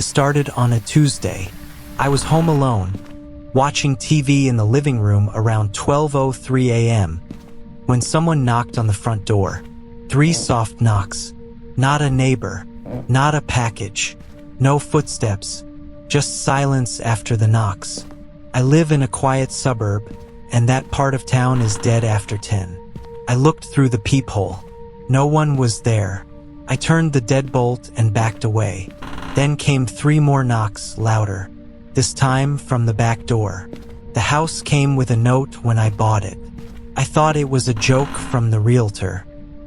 It started on a Tuesday. I was home alone, watching TV in the living room around 12:03 a.m. when someone knocked on the front door. 3 soft knocks. Not a neighbor, not a package, no footsteps, just silence after the knocks. I live in a quiet suburb, and that part of town is dead after 10. I looked through the peephole. No one was there. I turned the deadbolt and backed away. Then came 3 more knocks, louder. This time from the back door. The house came with a note when I bought it. I thought it was a joke from the realtor.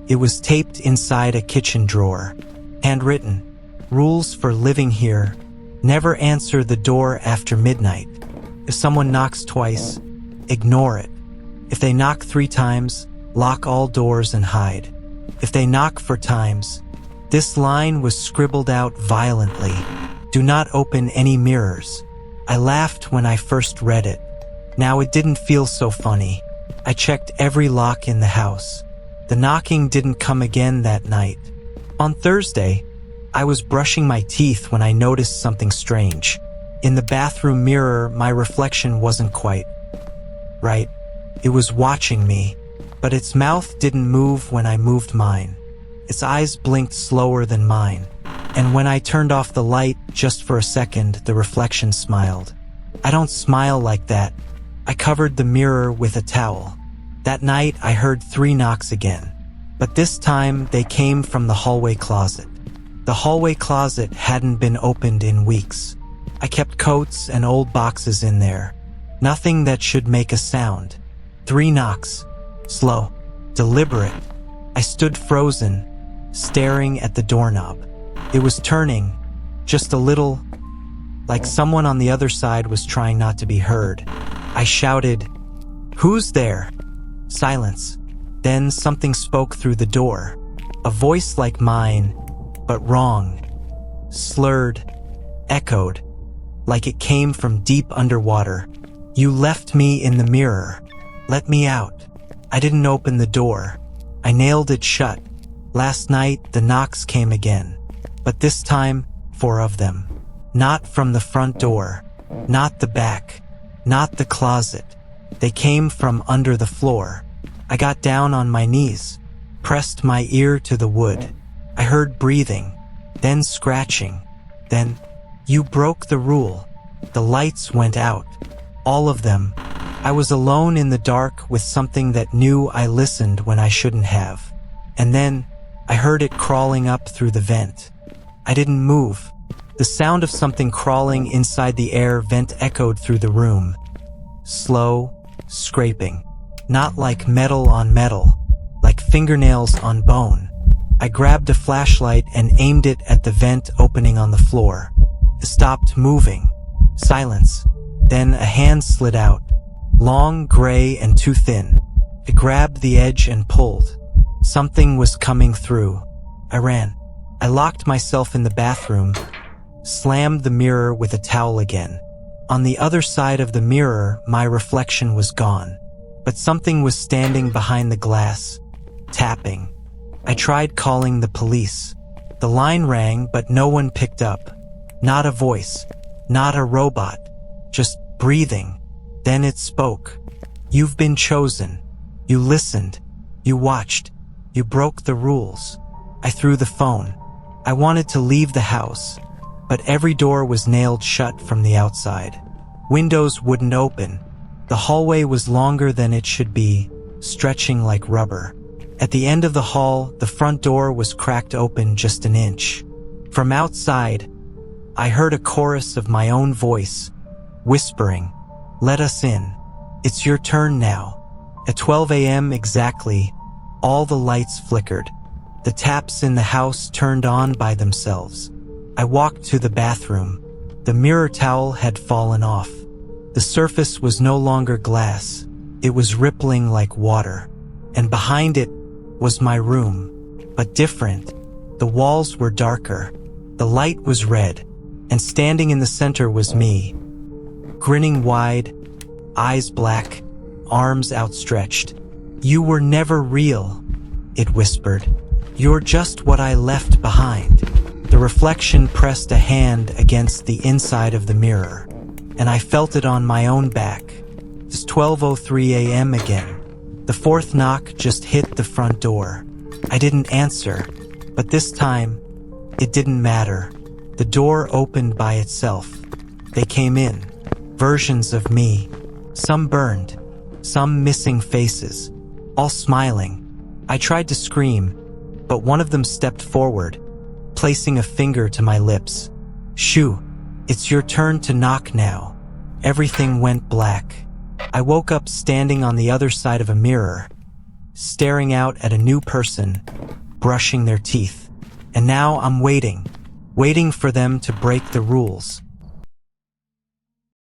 It was taped inside a kitchen drawer. Handwritten. Rules for living here. Never answer the door after midnight. If someone knocks twice, ignore it. If they knock 3 times, lock all doors and hide. If they knock 4 times, this line was scribbled out violently. Do not open any mirrors. I laughed when I first read it. Now it didn't feel so funny. I checked every lock in the house. The knocking didn't come again that night. On Thursday, I was brushing my teeth when I noticed something strange. In the bathroom mirror, my reflection wasn't quite right. It was watching me, but its mouth didn't move when I moved mine. Its eyes blinked slower than mine. And when I turned off the light just for a second, the reflection smiled. I don't smile like that. I covered the mirror with a towel. That night, I heard 3 knocks again. But this time, they came from the hallway closet. The hallway closet hadn't been opened in weeks. I kept coats and old boxes in there. Nothing that should make a sound. 3 knocks. Slow. Deliberate. I stood frozen, staring at the doorknob. It was turning, just a little, like someone on the other side was trying not to be heard. I shouted, "Who's there?" Silence. Then something spoke through the door. A voice like mine, but wrong. Slurred, echoed, like it came from deep underwater. "You left me in the mirror. Let me out." I didn't open the door. I nailed it shut. Last night, the knocks came again. But this time, 4 of them. Not from the front door. Not the back. Not the closet. They came from under the floor. I got down on my knees, pressed my ear to the wood. I heard breathing, then scratching, then, "You broke the rule." The lights went out. All of them. I was alone in the dark with something that knew I listened when I shouldn't have. And then, I heard it crawling up through the vent. I didn't move. The sound of something crawling inside the air vent echoed through the room. Slow, scraping. Not like metal on metal, like fingernails on bone. I grabbed a flashlight and aimed it at the vent opening on the floor. It stopped moving. Silence. Then a hand slid out. Long, gray, and too thin. It grabbed the edge and pulled. Something was coming through. I ran. I locked myself in the bathroom, slammed the mirror with a towel again. On the other side of the mirror, my reflection was gone. But something was standing behind the glass, tapping. I tried calling the police. The line rang, but no one picked up. Not a voice, not a robot, just breathing. Then it spoke. "You've been chosen. You listened. You watched. You broke the rules." I threw the phone. I wanted to leave the house, but every door was nailed shut from the outside. Windows wouldn't open. The hallway was longer than it should be, stretching like rubber. At the end of the hall, the front door was cracked open just an inch. From outside, I heard a chorus of my own voice, whispering, "Let us in. It's your turn now." At 12 a.m. exactly, all the lights flickered. The taps in the house turned on by themselves. I walked to the bathroom. The mirror towel had fallen off. The surface was no longer glass. It was rippling like water. And behind it was my room, but different. The walls were darker. The light was red. And standing in the center was me. Grinning wide, eyes black, arms outstretched. "You were never real," it whispered. "You're just what I left behind." The reflection pressed a hand against the inside of the mirror, and I felt it on my own back. It's 12:03 a.m. again. The fourth knock just hit the front door. I didn't answer, but this time, it didn't matter. The door opened by itself. They came in. Versions of me. Some burned. Some missing faces. All smiling. I tried to scream, but one of them stepped forward, placing a finger to my lips. "Shoo, it's your turn to knock now." Everything went black. I woke up standing on the other side of a mirror, staring out at a new person, brushing their teeth. And now I'm waiting for them to break the rules.